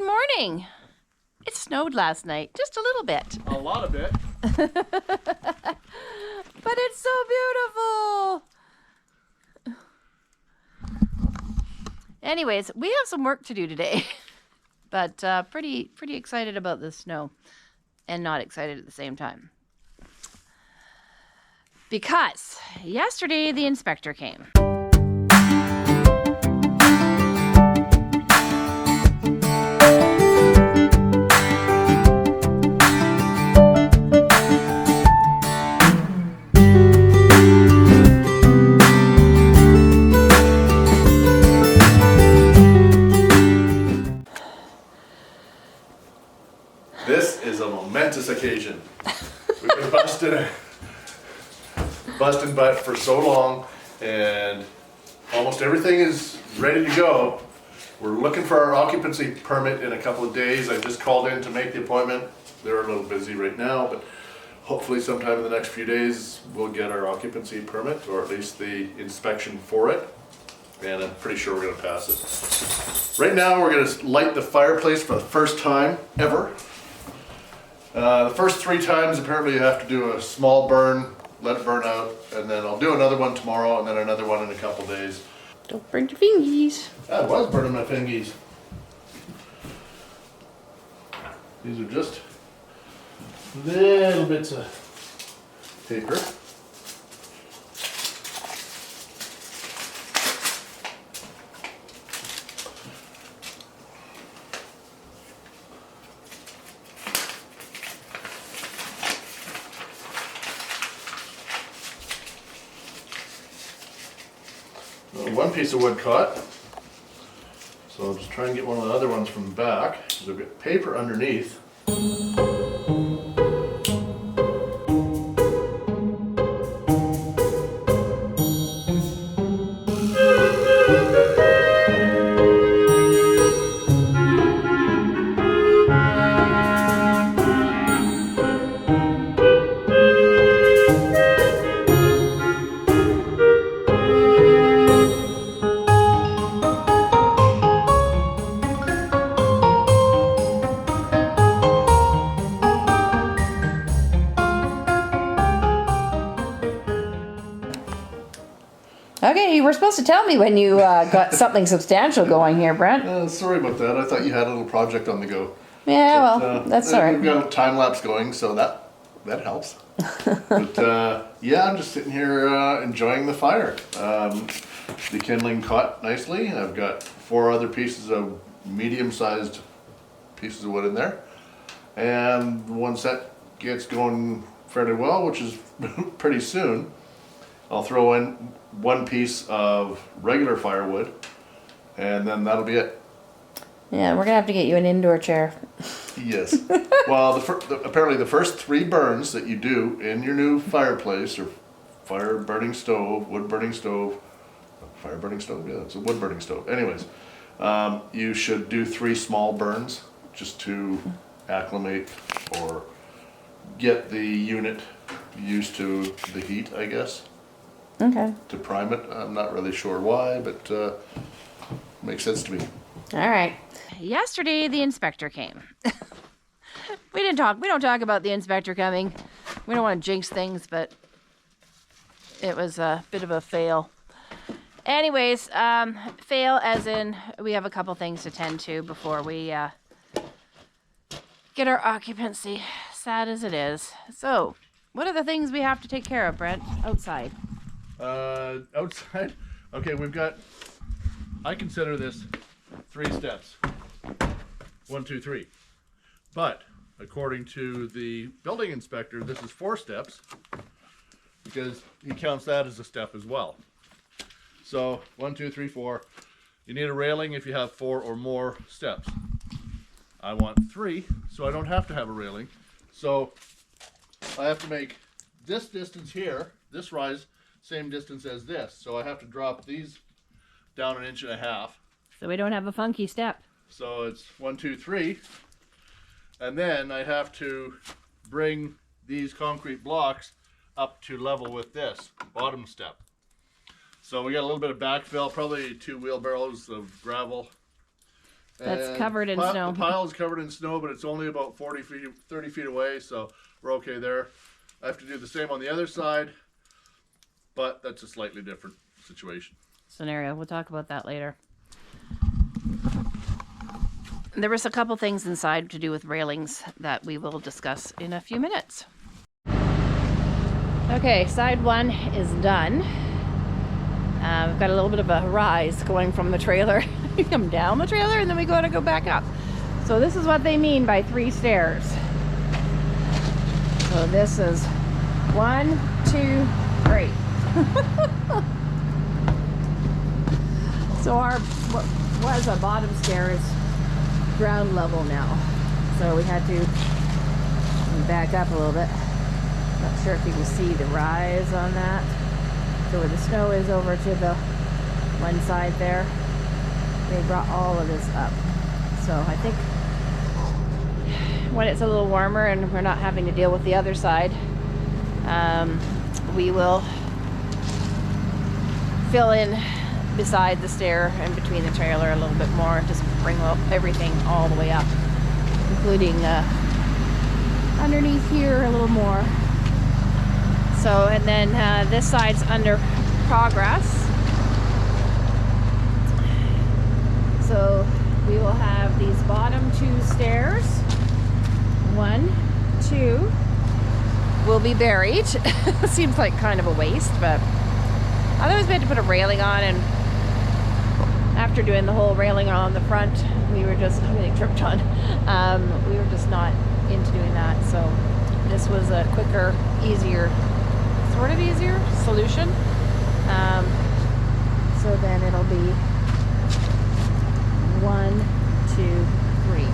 Good morning. It snowed last night, just a little bit. A lot of it. But it's so beautiful. Anyways, we have some work to do today, but pretty excited about the snow and not excited at the same time. Because yesterday the inspector came. This is a momentous occasion. We've been busting butt for so long, and almost everything is ready to go. We're looking for our occupancy permit in a couple of days. I just called in to make the appointment. They're a little busy right now, but hopefully sometime in the next few days we'll get our occupancy permit, or at least the inspection for it. And I'm pretty sure we're gonna pass it. Right now we're gonna light the fireplace for the first time ever. The first 3 times apparently you have to do a small burn, let it burn out, and then I'll do another one tomorrow and then another one in a couple days. Don't burn your fingies. I was burning my fingies. These are just little bits of paper. One piece of wood caught, so I'll just try and get one of the other ones from the back, because I've got paper underneath. Okay, you were supposed to tell me when you got something substantial going here, Brent. Sorry about that. I thought you had a little project on the go. Yeah, well, that's all right. We've got a time lapse going, so that helps. But yeah, I'm just sitting here enjoying the fire. The kindling caught nicely. I've got 4 other pieces of medium-sized pieces of wood in there, and once that gets going fairly well, which is pretty soon, I'll throw in 1 piece of regular firewood, and then that'll be it. Yeah, we're gonna have to get you an indoor chair. Yes. Well, apparently the first 3 burns that you do in your new fireplace, or fire burning stove, wood burning stove, fire burning stove, yeah, it's a wood burning stove. Anyways, you should do 3 small burns just to acclimate or get the unit used to the heat, I guess. Okay. To prime it. I'm not really sure why, but makes sense to me. All right. Yesterday the inspector came. We don't talk about the inspector coming. We don't want to jinx things, but it was a bit of a fail. Anyways, fail as in we have a couple things to tend to before we get our occupancy, sad as it is. So, what are the things we have to take care of, Brent, outside? Outside, okay, I consider this 3 steps. 1, 2, 3. But according to the building inspector, this is 4 steps, because he counts that as a step as well. So 1, 2, 3, 4. You need a railing if you have 4 or more steps. I want 3, so I don't have to have a railing. So I have to make this distance here, this rise, same distance as this. So I have to drop these down 1.5 inches. So we don't have a funky step. So it's 1, 2, 3. And then I have to bring these concrete blocks up to level with this bottom step. So we got a little bit of backfill, probably 2 wheelbarrows of gravel. That's And covered in snow. The pile is covered in snow, but it's only about 30 feet away, so we're okay there. I have to do the same on the other side, but that's a slightly different situation. Scenario. We'll talk about that later. There was a couple things inside to do with railings that we will discuss in a few minutes. Okay, side one is done. We've got a little bit of a rise going from the trailer. You come down the trailer and then we gotta go back up. So this is what they mean by 3 stairs. So this is 1, 2, 3. So our what was a bottom stair is ground level now. So we had to back up a little bit. Not sure if you can see the rise on that. So where the snow is over to the one side there, they brought all of this up. So I think when it's a little warmer and we're not having to deal with the other side, we will fill in beside the stair and between the trailer a little bit more, just bring everything all the way up, including underneath here a little more. So, and then this side's under progress. So we will have these bottom 2 stairs. 1, 2 will be buried. Seems like kind of a waste, but otherwise we had to put a railing on, and after doing the whole railing on the front, we were just, I'm getting tripped on. We were just not into doing that. So this was a quicker, easier, sort of easier solution. So then it'll be 1, 2, 3.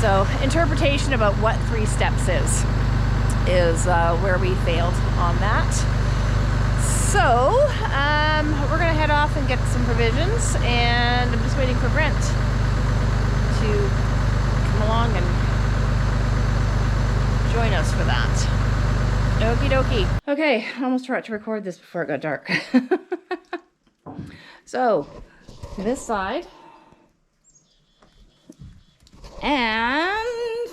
So interpretation about what 3 steps is where we failed on that. So we're gonna head off and get some provisions, and I'm just waiting for Brent to come along and join us for that. Okie dokie. Okay, I almost forgot to record this before it got dark. So this side and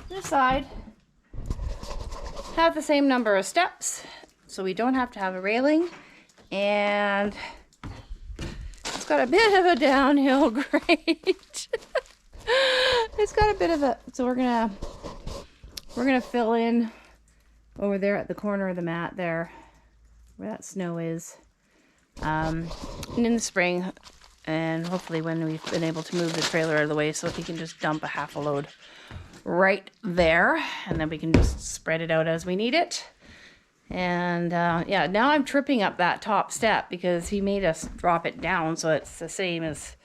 this side have the same number of steps, so we don't have to have a railing, and it's got a bit of a downhill grade. It's got a bit of a, so we're gonna fill in over there at the corner of the mat there where that snow is, and in the spring, and hopefully when we've been able to move the trailer out of the way so we can just dump a half a load right there, and then we can just spread it out as we need it. And yeah, now I'm tripping up that top step because he made us drop it down so it's the same as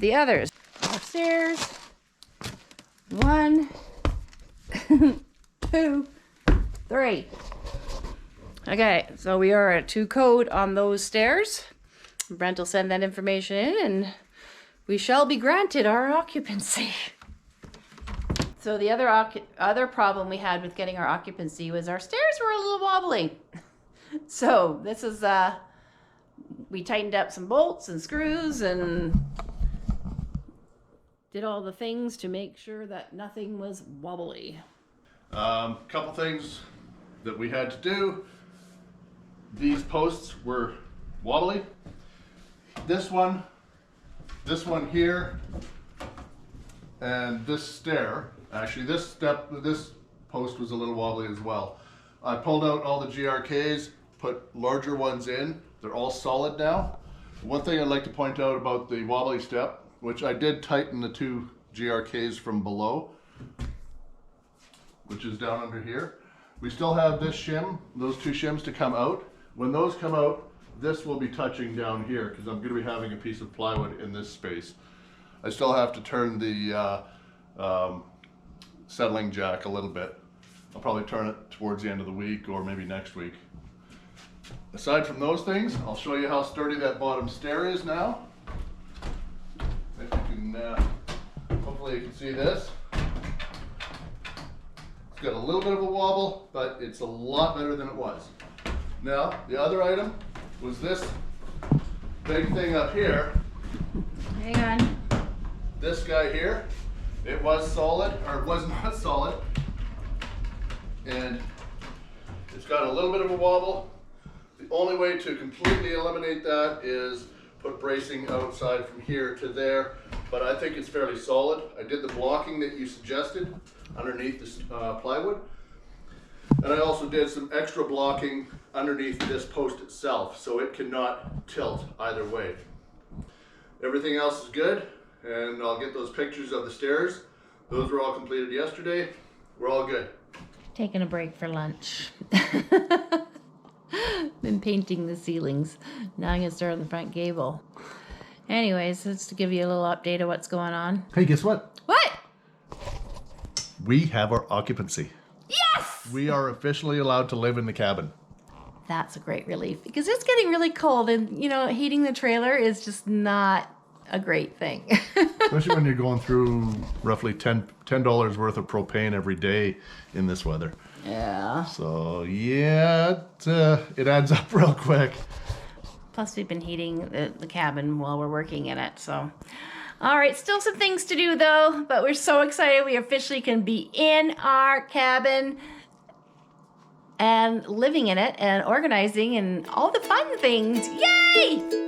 the others. Upstairs. 1, 2, 3. Okay, so we are at 2 code on those stairs. Brent will send that information in and we shall be granted our occupancy. So the other problem we had with getting our occupancy was our stairs were a little wobbly. So this is, we tightened up some bolts and screws and did all the things to make sure that nothing was wobbly. Couple things that we had to do. These posts were wobbly. This one here, and this stair. Actually, this post was a little wobbly as well. I pulled out all the GRKs, put larger ones in. They're all solid now. One thing I'd like to point out about the wobbly step, which I did tighten the 2 GRKs from below, which is down under here. We still have this shim, those 2 shims to come out. When those come out, this will be touching down here because I'm going to be having a piece of plywood in this space. I still have to turn the settling jack a little bit. I'll probably turn it towards the end of the week or maybe next week. Aside from those things, I'll show you how sturdy that bottom stair is now. If you can, hopefully you can see this. It's got a little bit of a wobble, but it's a lot better than it was. Now, the other item was this Big thing up here, Hang on. this guy here, it was solid, or it was not solid. And it's got a little bit of a wobble. The only way to completely eliminate that is put bracing outside from here to there, but I think it's fairly solid. I did the blocking that you suggested underneath this plywood. And I also did some extra blocking underneath this post itself, so it cannot tilt either way. Everything else is good, and I'll get those pictures of the stairs. Those were all completed yesterday. We're all good. Taking a break for lunch. Been painting the ceilings. Now I'm gonna start on the front gable. Anyways, just to give you a little update of what's going on. Hey, guess what? What? We have our occupancy. Yes! We are officially allowed to live in the cabin. That's a great relief because it's getting really cold, and you know, heating the trailer is just not a great thing. Especially when you're going through roughly $10 worth of propane every day in this weather. Yeah. So yeah, it adds up real quick. Plus, we've been heating the cabin while we're working in it. So, all right, still some things to do though, but we're so excited we officially can be in our cabin and living in it and organizing and all the fun things. Yay!